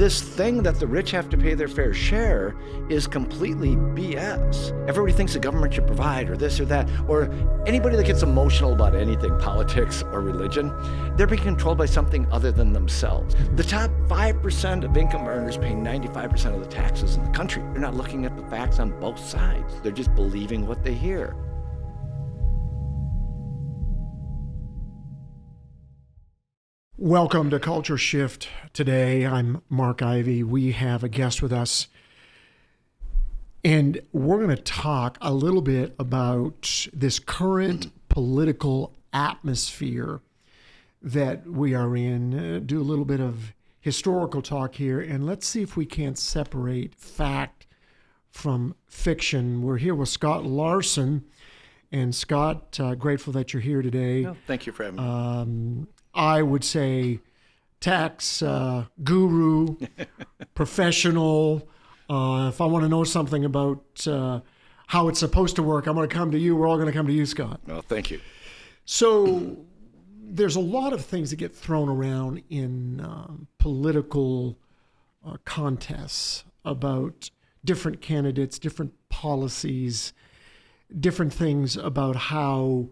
this thing that the rich have to pay their fair share is completely BS. Everybody thinks the government should provide or this or that, or anybody that gets emotional about anything, politics or religion, they're being controlled by something other than themselves. The top 5% of income earners pay 95% of the taxes in the country. They're not looking at the facts on both sides. They're just believing what they hear. Welcome to Culture Shift. Today, I'm Mark Ivey. We have a guest with us, and we're going to talk a little bit about this current political atmosphere that we are in, do a little bit of historical talk here, and let's see if we can't separate fact from fiction. We're here with Scott Larson, and Scott, grateful that you're here today. Oh, thank you for having me. I would say tax guru, professional. If I want to know something about how it's supposed to work, I'm going to come to you. We're all going to come to you, Scott. Well, thank you. So there's a lot of things that get thrown around in political contests about different candidates, different policies, different things about how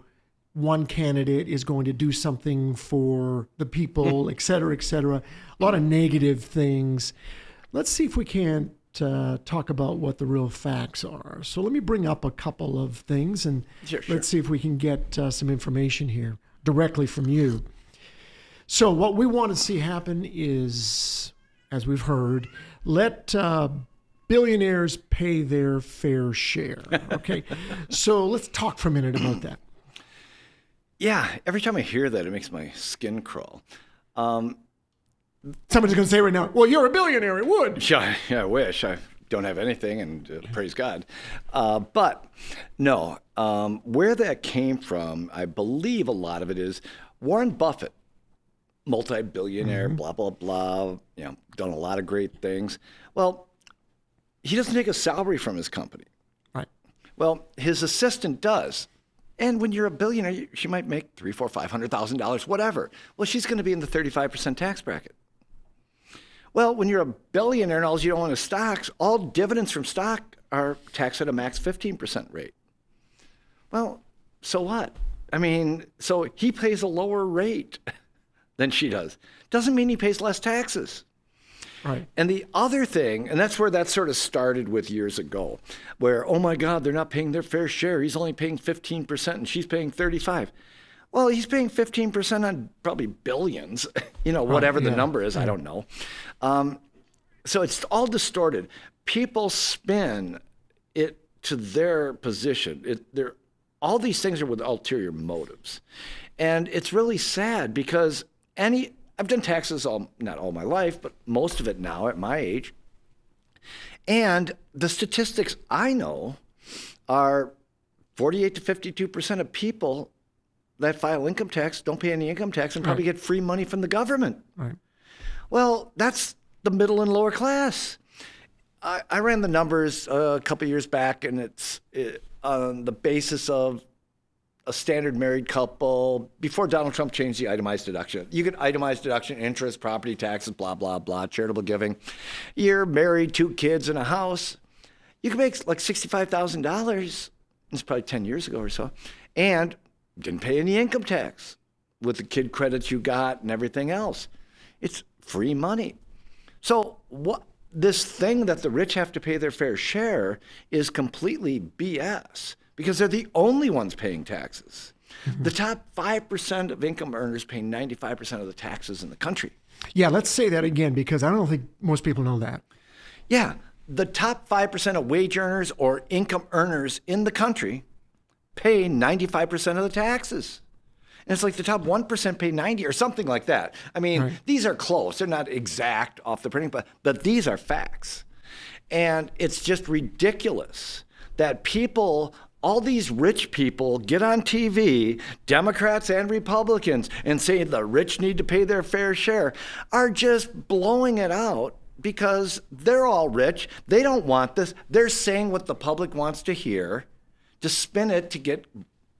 one candidate is going to do something for the people, et cetera, et cetera. A lot of negative things. Let's see if we can't talk about what the real facts are. So let me bring up a couple of things, and Sure. let's see if we can get some information here directly from you. So what we want to see happen is, as we've heard, let billionaires pay their fair share. Okay, so let's talk for a minute about that. Yeah, every time I hear that, it makes my skin crawl. Somebody's going to say right now, well, you're a billionaire, it would. Yeah, I wish. I don't have anything, and praise God. But no, where that came from, I believe a lot of it is Warren Buffett, multi-billionaire, blah, blah, blah, done a lot of great things. Well, he doesn't take a salary from his company. Right. Well, his assistant does. And when you're a billionaire, she might make $300,000, $400,000, $500,000, whatever. Well, she's going to be in the 35% tax bracket. Well, when you're a billionaire and all you don't own is stocks, all dividends from stock are taxed at a max 15% rate. Well, so what? I mean, so he pays a lower rate than she does. Doesn't mean he pays less taxes. Right. And the other thing, and that's where that sort of started with years ago, where, oh my God, they're not paying their fair share. He's only paying 15% and she's paying 35%. Well, he's paying 15% on probably billions, whatever the number is, I don't know. So it's all distorted. People spin it to their position. All these things are with ulterior motives. And it's really sad because I've done taxes not all my life, but most of it now at my age. And the statistics I know are 48 to 52% of people that file income tax don't pay any income tax and probably get free money from the government. Right. Well, that's the middle and lower class. I ran the numbers a couple of years back, and it's on the basis of a standard married couple before Donald Trump changed the itemized deduction. You get itemized deduction, interest, property taxes, blah, blah, blah, charitable giving. You're married, 2 kids in a house. You can make like $65,000. It's probably 10 years ago or so. And didn't pay any income tax with the kid credits you got and everything else. It's free money. So this thing that the rich have to pay their fair share is completely BS. Because they're the only ones paying taxes. Mm-hmm. The top 5% of income earners pay 95% of the taxes in the country. Yeah, let's say that again, because I don't think most people know that. Yeah, the top 5% of wage earners or income earners in the country pay 95% of the taxes. And it's like the top 1% pay 90 or something like that. I mean, These are close. They're not exact off the printing, but these are facts. And it's just ridiculous that all these rich people get on TV, Democrats and Republicans, and say the rich need to pay their fair share, are just blowing it out because they're all rich. They don't want this. They're saying what the public wants to hear to spin it to get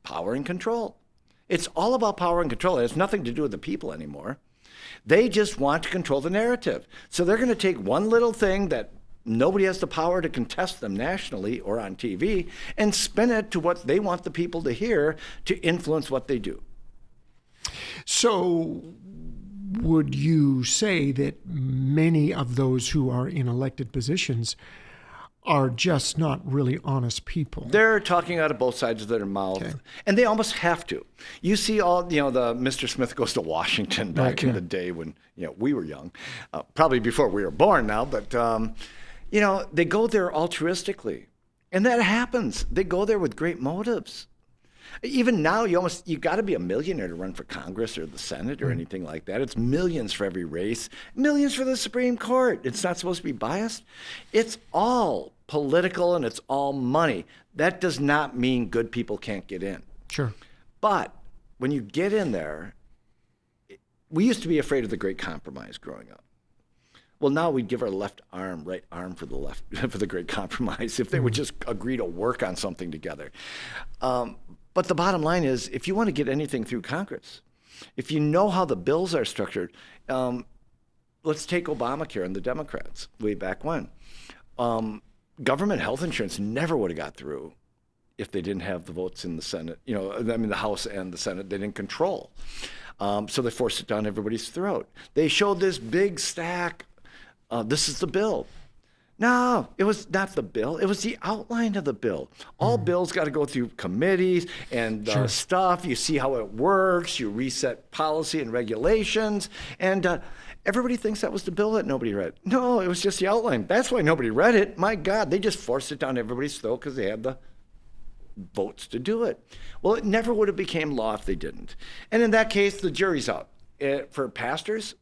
power and control. It's all about power and control. It has nothing to do with the people anymore. They just want to control the narrative. So they're going to take one little thing that nobody has the power to contest them nationally or on TV and spin it to what they want the people to hear to influence what they do. So would you say that many of those who are in elected positions are just not really honest people? They're talking out of both sides of their mouth, and they almost have to. You see all, the Mr. Smith Goes to Washington back in the day when, we were young, probably before we were born now, but, they go there altruistically, and that happens. They go there with great motives. Even now, you got to be a millionaire to run for Congress or the Senate or anything like that. It's millions for every race, millions for the Supreme Court. It's not supposed to be biased. It's all political and it's all money. That does not mean good people can't get in. Sure. But when you get in there, we used to be afraid of the Great Compromise growing up. Well, now we'd give our right arm for the Great Compromise if they would just agree to work on something together. But the bottom line is, if you want to get anything through Congress, if you know how the bills are structured, let's take Obamacare and the Democrats way back when. Government health insurance never would have got through if they didn't have the votes in the Senate. The House and the Senate, they didn't control. So they forced it down everybody's throat. They showed this big stack. This is the bill. No, it was not the bill. It was the outline of the bill. All bills got to go through committees and stuff. You see how it works. You reset policy and regulations. And everybody thinks that was the bill that nobody read. No, it was just the outline. That's why nobody read it. My God, they just forced it down everybody's throat because they had the votes to do it. Well, it never would have became law if they didn't. And in that case, the jury's out. For pastors,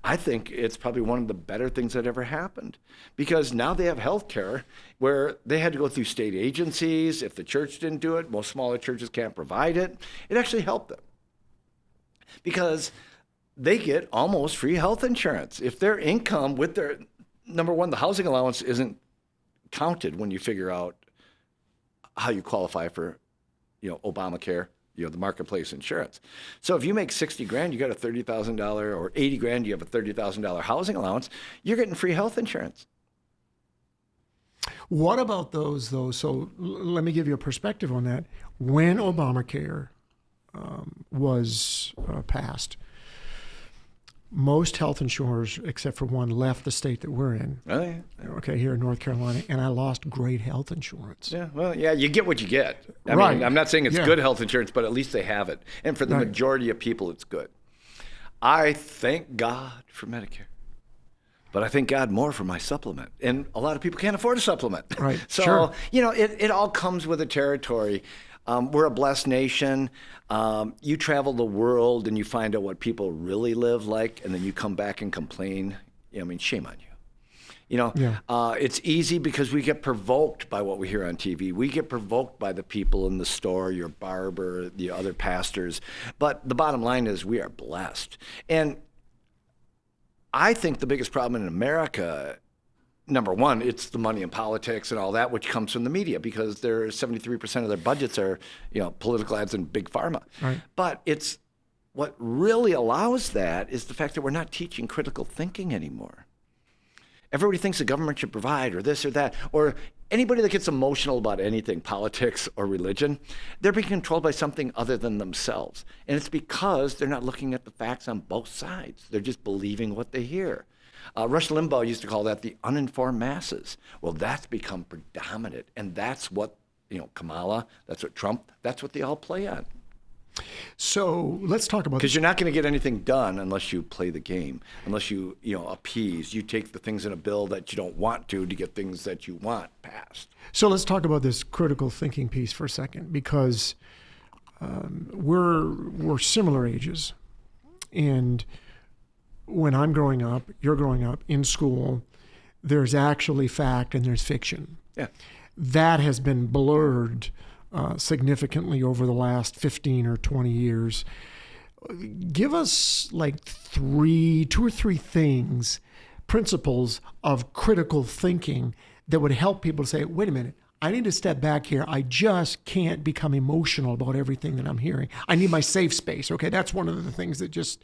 I think it's probably one of the better things that ever happened, because now they have health care where they had to go through state agencies. If the church didn't do it, most smaller churches can't provide it. It actually helped them because they get almost free health insurance. If their income with their, number one, the housing allowance isn't counted when you figure out how you qualify for, Obamacare, the marketplace insurance. So if you make 60 grand, you got a $30,000, or 80 grand, you have a $30,000 housing allowance, you're getting free health insurance. What about those, though? So let me give you a perspective on that. When Obamacare was passed, most health insurers, except for one, left the state that we're in. Oh, yeah. Okay, here in North Carolina, and I lost great health insurance. Yeah, well, yeah, you get what you get. I mean, I'm not saying it's good health insurance, but at least they have it. And for the majority of people, it's good. I thank God for Medicare, but I thank God more for my supplement. And a lot of people can't afford a supplement. Right. So, it all comes with the territory. We're a blessed nation. You travel the world and you find out what people really live like, and then you come back and complain. Shame on you. It's easy because we get provoked by what we hear on TV. We get provoked by the people in the store, your barber, the other pastors. But the bottom line is we are blessed. And I think the biggest problem in America, number one, it's the money in politics and all that, which comes from the media, because 73% of their budgets are, political ads and big pharma. Right. But it's what really allows that is the fact that we're not teaching critical thinking anymore. Everybody thinks the government should provide, or this or that, or anybody that gets emotional about anything, politics or religion, they're being controlled by something other than themselves. And it's because they're not looking at the facts on both sides. They're just believing what they hear. Rush Limbaugh used to call that the uninformed masses. Well, that's become predominant, and that's what, Kamala, that's what Trump, that's what they all play on. So let's talk about... Because you're not going to get anything done unless you play the game, unless you, appease. You take the things in a bill that you don't want to get things that you want passed. So let's talk about this critical thinking piece for a second, because we're similar ages, and when I'm growing up, you're growing up in school, there's actually fact and there's fiction. Yeah. That has been blurred significantly over the last 15 or 20 years. Give us like two or three things, principles of critical thinking that would help people to say, wait a minute, I need to step back here. I just can't become emotional about everything that I'm hearing. I need my safe space. Okay, that's one of the things that just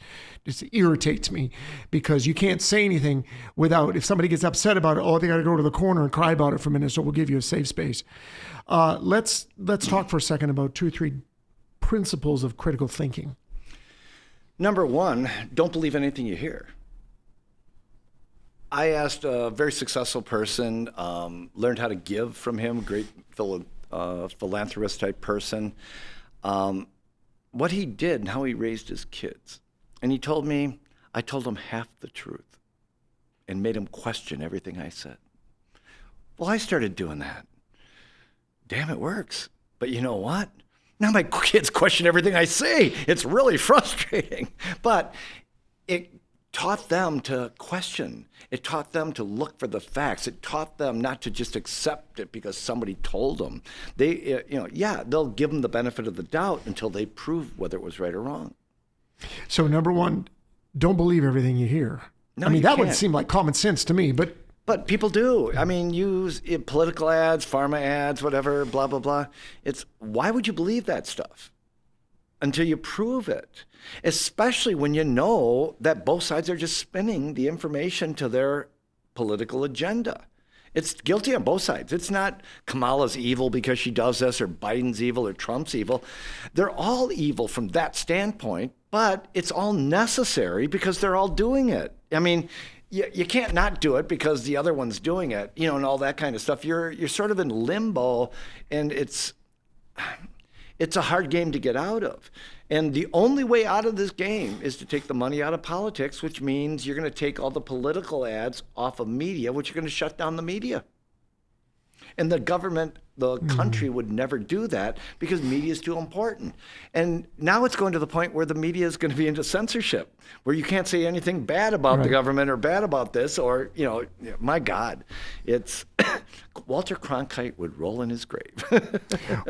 irritates me, because you can't say anything without, if somebody gets upset about it, oh, they got to go to the corner and cry about it for a minute, so we'll give you a safe space. Let's talk for a second about 2 or 3 principles of critical thinking. Number one, don't believe anything you hear. I asked a very successful person, learned how to give from him, great philanthropist type person, what he did and how he raised his kids. And he told me, I told him half the truth and made him question everything I said. Well, I started doing that. Damn, it works. But you know what? Now my kids question everything I say. It's really frustrating. But it taught them to question. It taught them to look for the facts. It taught them not to just accept it because somebody told them. They'll give them the benefit of the doubt until they prove whether it was right or wrong. So number one, don't believe everything you hear. No, I mean, you that would can't. seem like common sense to me, but people do. I mean, use political ads, pharma ads, whatever, blah, blah, blah. Why would you believe that stuff until you prove it? Especially when you know that both sides are just spinning the information to their political agenda. It's guilty on both sides. It's not Kamala's evil because she does this, or Biden's evil, or Trump's evil. They're all evil from that standpoint, but it's all necessary because they're all doing it. I mean, you can't not do it because the other one's doing it, and all that kind of stuff. You're sort of in limbo, and it's a hard game to get out of. And the only way out of this game is to take the money out of politics, which means you're going to take all the political ads off of media, which you're going to shut down the media. And the government, the country would never do that because media is too important. And now it's going to the point where the media is going to be into censorship, where you can't say anything bad about the government or bad about this, or, my God, it's Walter Cronkite would roll in his grave.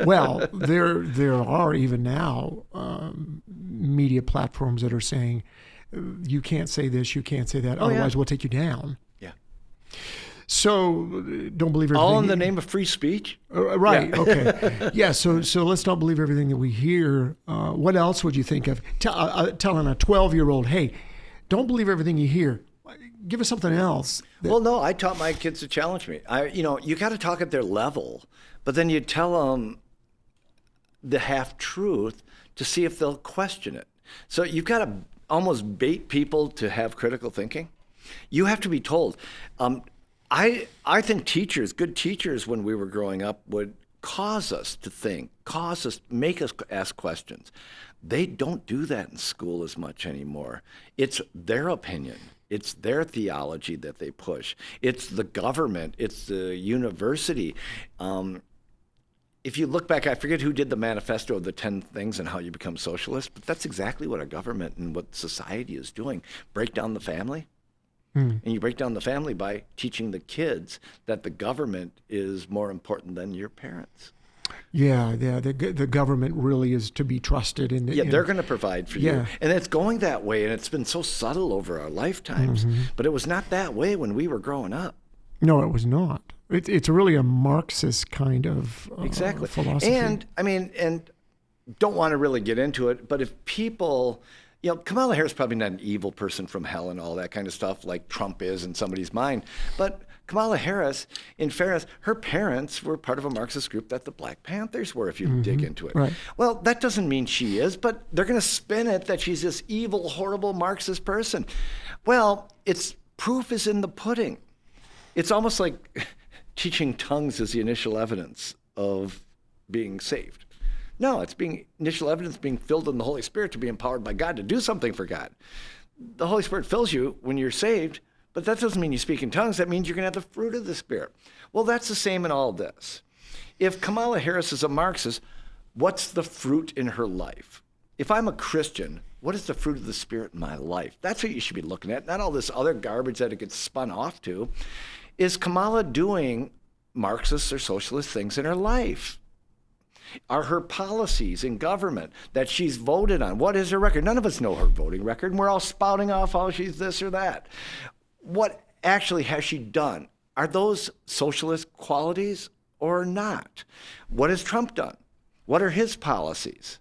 well, there are even now media platforms that are saying, you can't say this, you can't say that, otherwise we'll take you down. Yeah. So don't believe everything. All in the name of free speech? Right. Yeah. Okay. Yeah. So let's not believe everything that we hear. What else would you think of telling a 12-year-old, hey, don't believe everything you hear. Give us something else. Well, no, I taught my kids to challenge me. You got to talk at their level, but then you tell them the half truth to see if they'll question it. So you've got to almost bait people to have critical thinking. You have to be told. I think good teachers when we were growing up would cause us to think, make us ask questions. They don't do that in school as much anymore. It's their opinion. It's their theology that they push. It's the government. It's the university. If you look back, I forget who did the manifesto of the 10 things and how you become socialist, but that's exactly what our government and what society is doing. Break down the family. And you break down the family by teaching the kids that the government is more important than your parents. Yeah. The government really is to be trusted. They're going to provide for you. And it's going that way, and it's been so subtle over our lifetimes. But it was not that way when we were growing up. No, it was not. It's really a Marxist kind of philosophy. And, don't want to really get into it, but if people... Kamala Harris is probably not an evil person from hell and all that kind of stuff like Trump is in somebody's mind. But Kamala Harris, in fairness, her parents were part of a Marxist group that the Black Panthers were, if you dig into it. Right. Well, that doesn't mean she is, but they're going to spin it that she's this evil, horrible Marxist person. Well, proof is in the pudding. It's almost like teaching tongues is the initial evidence of being saved. No, it's initial evidence being filled in the Holy Spirit to be empowered by God to do something for God. The Holy Spirit fills you when you're saved, but that doesn't mean you speak in tongues. That means you're going to have the fruit of the Spirit. Well, that's the same in all of this. If Kamala Harris is a Marxist, what's the fruit in her life? If I'm a Christian, what is the fruit of the Spirit in my life? That's what you should be looking at, not all this other garbage that it gets spun off to. Is Kamala doing Marxist or socialist things in her life? Are her policies in government that she's voted on? What is her record? None of us know her voting record, and we're all spouting off how she's this or that. What actually has she done? Are those socialist qualities, or not? What has Trump done? What are his policies?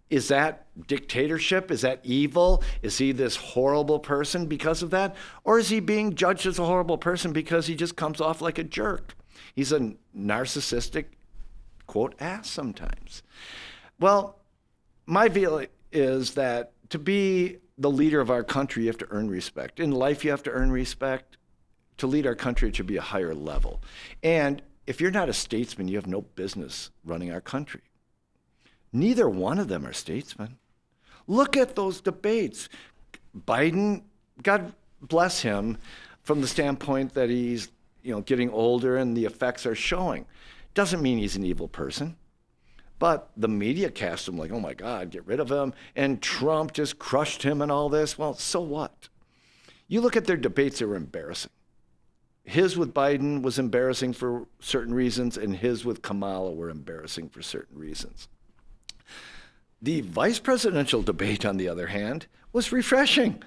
Is that dictatorship? Is that evil? Is he this horrible person because of that? Or is he being judged as a horrible person because he just comes off like a jerk? He's a narcissistic, quote, ass sometimes. Well, my view is that to be the leader of our country, you have to earn respect. In life, you have to earn respect. To lead our country, it should be a higher level. And if you're not a statesman, you have no business running our country. Neither one of them are statesmen. Look at those debates. Biden, God bless him, from the standpoint that he's getting older and the effects are showing. Doesn't mean he's an evil person. But the media cast him like, oh my God, get rid of him. And Trump just crushed him and all this. Well, so what? You look at their debates, they were embarrassing. His with Biden was embarrassing for certain reasons, and his with Kamala were embarrassing for certain reasons. The vice presidential debate, on the other hand, was refreshing.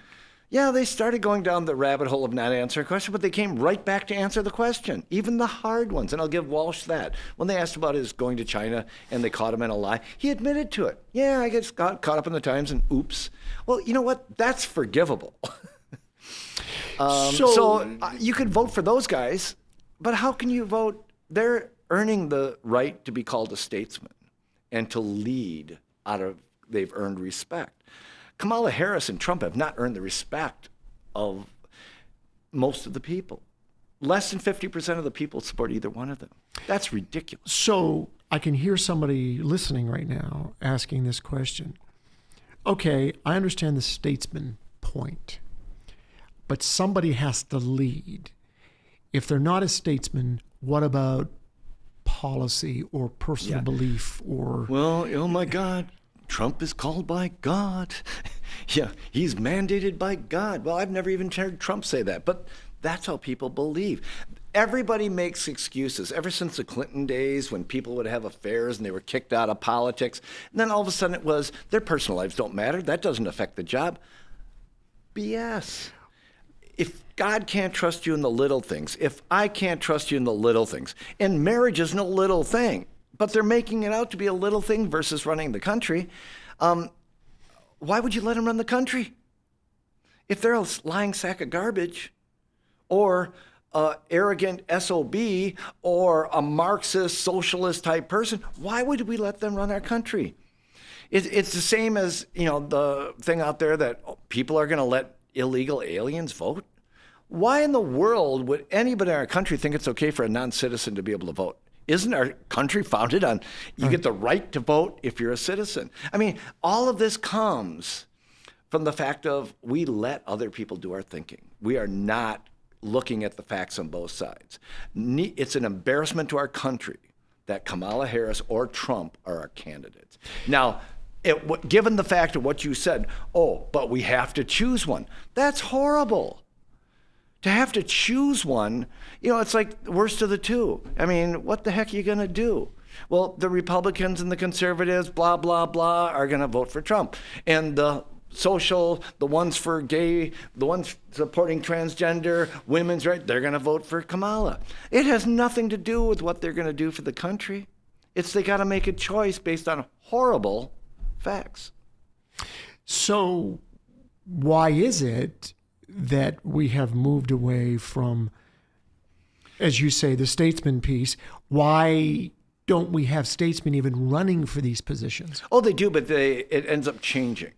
Yeah, they started going down the rabbit hole of not answering a question, but they came right back to answer the question, even the hard ones. And I'll give Walsh that. When they asked about his going to China and they caught him in a lie, he admitted to it. Yeah, I got caught up in the times and oops. Well, you know what? That's forgivable. So you could vote for those guys, but how can you vote? They're earning the right to be called a statesman and to lead they've earned respect. Kamala Harris and Trump have not earned the respect of most of the people. Less than 50% of the people support either one of them. That's ridiculous. So I can hear somebody listening right now asking this question. Okay, I understand the statesman point, but somebody has to lead. If they're not a statesman, what about policy or personal belief or... Well, oh my God, Trump is called by God. Yeah, he's mandated by God. Well, I've never even heard Trump say that, but that's how people believe. Everybody makes excuses ever since the Clinton days when people would have affairs and they were kicked out of politics. And then all of a sudden it was their personal lives don't matter. That doesn't affect the job. BS. If God can't trust you in the little things, if I can't trust you in the little things, and marriage is no little thing, but they're making it out to be a little thing versus running the country, why would you let them run the country? If they're a lying sack of garbage, or an arrogant SOB, or a Marxist, socialist type person, why would we let them run our country? It's the same as the thing out there that people are going to let illegal aliens vote? Why in the world would anybody in our country think it's okay for a non-citizen to be able to vote? Isn't our country founded on you get the right to vote if you're a citizen? I mean, all of this comes from the fact of we let other people do our thinking. We are not looking at the facts on both sides. It's an embarrassment to our country that Kamala Harris or Trump are our candidates. Now, given the fact of what you said, but we have to choose one. That's horrible. To have to choose one, it's like the worst of the two. I mean, what the heck are you going to do? Well, the Republicans and the conservatives, blah, blah, blah, are going to vote for Trump. And the the ones for gay, the ones supporting transgender, women's rights, they're going to vote for Kamala. It has nothing to do with what they're going to do for the country. They got to make a choice based on horrible facts. So why is it that we have moved away from, as you say, the statesman piece? Why don't we have statesmen even running for these positions? Oh, they do, but it ends up changing.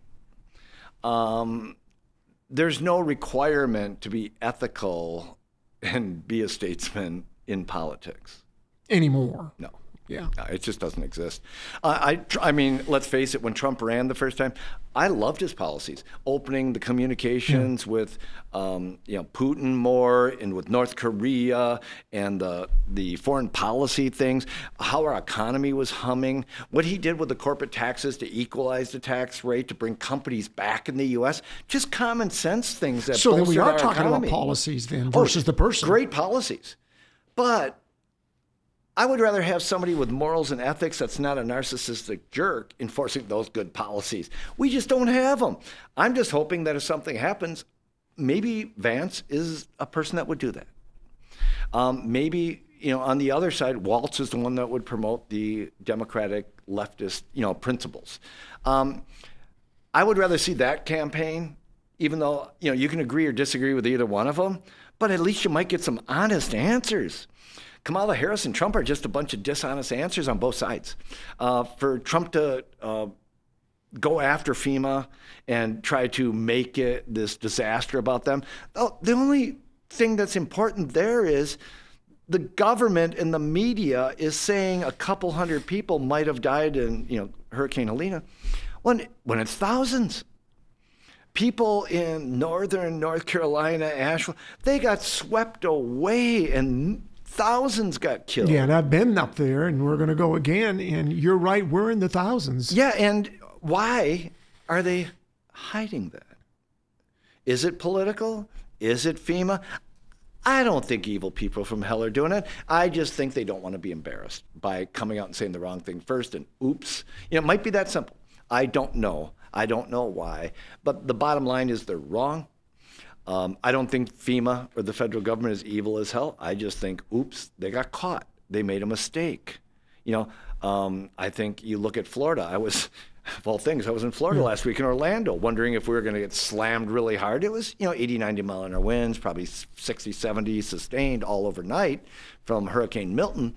There's no requirement to be ethical and be a statesman in politics. Anymore. No. Yeah. No, it just doesn't exist. I mean, let's face it, when Trump ran the first time, I loved his policies, opening the communications with Putin more and with North Korea and the foreign policy things, how our economy was humming, what he did with the corporate taxes to equalize the tax rate, to bring companies back in the U.S., just common sense things that so then we are our talking economy. About policies then versus the person. Great policies. But I would rather have somebody with morals and ethics that's not a narcissistic jerk enforcing those good policies. We just don't have them. I'm just hoping that if something happens, maybe Vance is a person that would do that. Maybe, on the other side, Waltz is the one that would promote the democratic leftist, principles. I would rather see that campaign, even though, you can agree or disagree with either one of them, but at least you might get some honest answers. Kamala Harris and Trump are just a bunch of dishonest answers on both sides. For Trump to go after FEMA and try to make it this disaster about them, the only thing that's important there is the government and the media is saying a couple hundred people might have died in Hurricane Helene, when it's thousands. People in northern North Carolina, Asheville, they got swept away and thousands got killed. Yeah, and I've been up there, and we're going to go again, and you're right, we're in the thousands. Yeah, and why are they hiding that? Is it political? Is it FEMA? I don't think evil people from hell are doing it. I just think they don't want to be embarrassed by coming out and saying the wrong thing first, and oops. It might be that simple. I don't know. I don't know why. But the bottom line is they're wrong. I don't think FEMA or the federal government is evil as hell. I just think, oops, they got caught. They made a mistake. I think you look at Florida. I was in Florida last week in Orlando, wondering if we were going to get slammed really hard. It was, 80, 90 mile an hour winds, probably 60, 70 sustained all overnight from Hurricane Milton.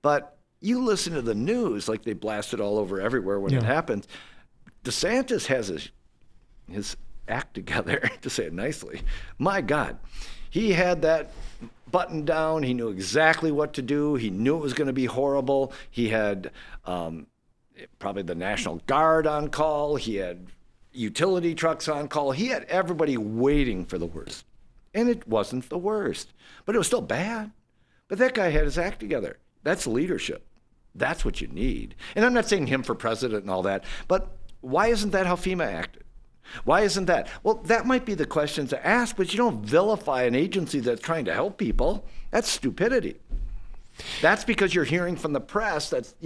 But you listen to the news, like they blast it all over everywhere when it happens. DeSantis has his act together, to say it nicely. My God, he had that button down. He knew exactly what to do. He knew it was going to be horrible. He had probably the National Guard on call. He had utility trucks on call. He had everybody waiting for the worst. And it wasn't the worst, but it was still bad. But that guy had his act together. That's leadership. That's what you need. And I'm not saying him for president and all that, but why isn't that how FEMA acted? Why isn't that? Well, that might be the question to ask, but you don't vilify an agency that's trying to help people. That's stupidity. That's because you're hearing from the press that's,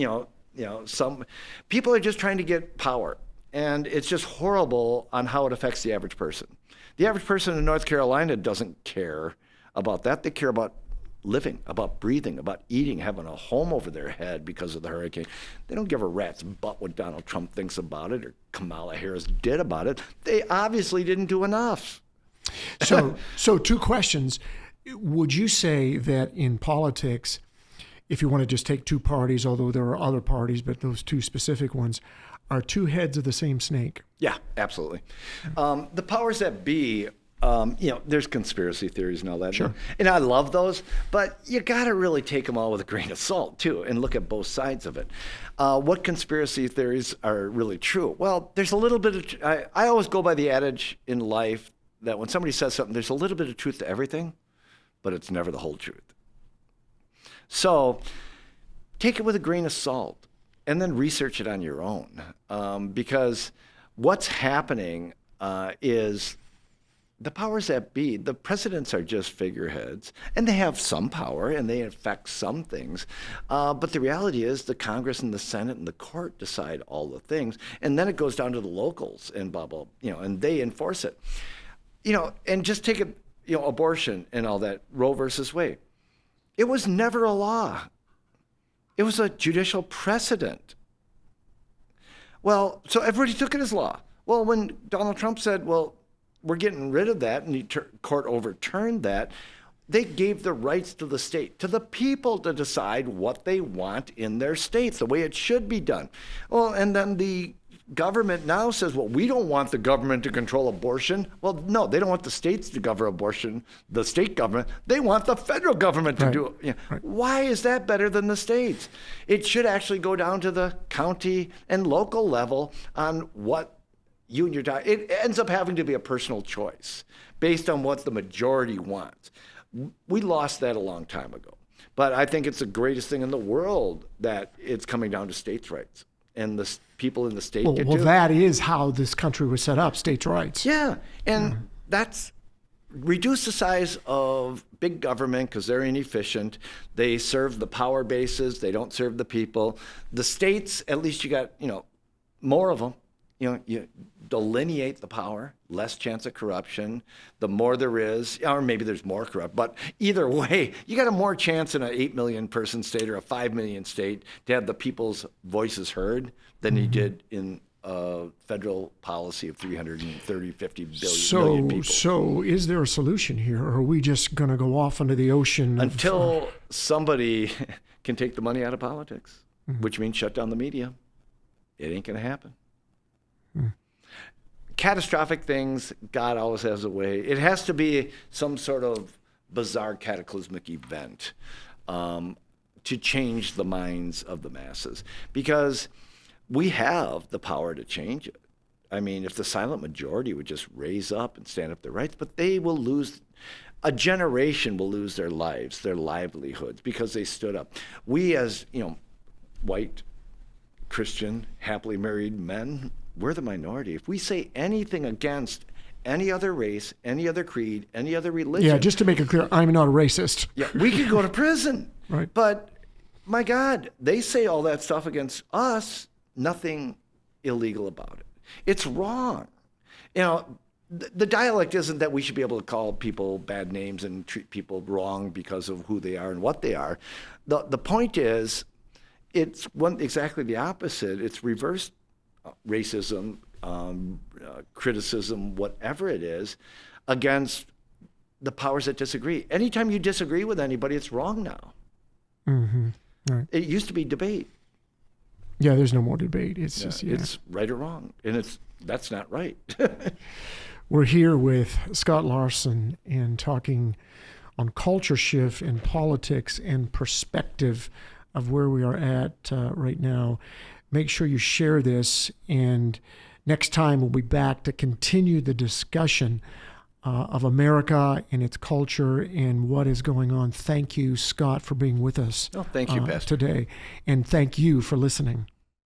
some people are just trying to get power. And it's just horrible on how it affects the average person. The average person in North Carolina doesn't care about that. They care about living, about breathing, about eating, having a home over their head because of the hurricane. They don't give a rat's butt what Donald Trump thinks about it or Kamala Harris did about it. They obviously didn't do enough. So two questions. Would you say that in politics, if you want to just take two parties, although there are other parties, but those two specific ones, are two heads of the same snake? Yeah, absolutely. The powers that be, there's conspiracy theories and all that. Sure. And I love those, but you got to really take them all with a grain of salt, too, and look at both sides of it. What conspiracy theories are really true? Well, there's a little bit of, I always go by the adage in life that when somebody says something, there's a little bit of truth to everything, but it's never the whole truth. So take it with a grain of salt and then research it on your own, because what's happening is the powers that be, the presidents are just figureheads, and they have some power and they affect some things. But the reality is the Congress and the Senate and the court decide all the things, and then it goes down to the locals and blah, blah, and they enforce it. And just take it, abortion and all that, Roe versus Wade. It was never a law. It was a judicial precedent. Well, so everybody took it as law. Well, when Donald Trump said, well, we're getting rid of that, and the court overturned that, they gave the rights to the state, to the people to decide what they want in their states, the way it should be done. Well, and then the government now says, well, we don't want the government to control abortion. Well, no, they don't want the states to govern abortion, the state government. They want the federal government to do it. Right. Why is that better than the states? It should actually go down to the county and local level on what you and your doctor. It ends up having to be a personal choice based on what the majority wants. We lost that a long time ago. But I think it's the greatest thing in the world that it's coming down to states' rights. And the people in the state get to. Well, that is how this country was set up, states' rights. Yeah, and that's reduce the size of big government because they're inefficient. They serve the power bases. They don't serve the people. The states, at least you got, more of them. you delineate the power, less chance of corruption. The more there is, or maybe there's more corrupt, but either way, you got a more chance in an 8 million person state or a 5 million state to have the people's voices heard than you did in a federal policy of 330, 50 million people. So is there a solution here, or are we just going to go off into the ocean? Until somebody can take the money out of politics, which means shut down the media, it ain't going to happen. Catastrophic things, God always has a way. It has to be some sort of bizarre cataclysmic event to change the minds of the masses, because we have the power to change it. I mean, if the silent majority would just raise up and stand up for their rights, but they will lose, a generation will lose their lives, their livelihoods, because they stood up. We as, white, Christian, happily married men, we're the minority. If we say anything against any other race, any other creed, any other religion. Yeah, just to make it clear, I'm not a racist. Yeah, we could go to prison. Right. But my God, they say all that stuff against us, nothing illegal about it. It's wrong. The dialect isn't that we should be able to call people bad names and treat people wrong because of who they are and what they are. The point is, it's exactly the opposite. It's reverse racism, criticism, whatever it is, against the powers that disagree. Anytime you disagree with anybody, it's wrong now. Mm-hmm. Right. It used to be debate. Yeah, there's no more debate. It's It's right or wrong, and that's not right. We're here with Scott Larson and talking on culture shift and politics and perspective of where we are at right now. Make sure you share this, and next time we'll be back to continue the discussion of America and its culture and what is going on. Thank you, Scott, for being with us Thank you, Pastor. today, and thank you for listening.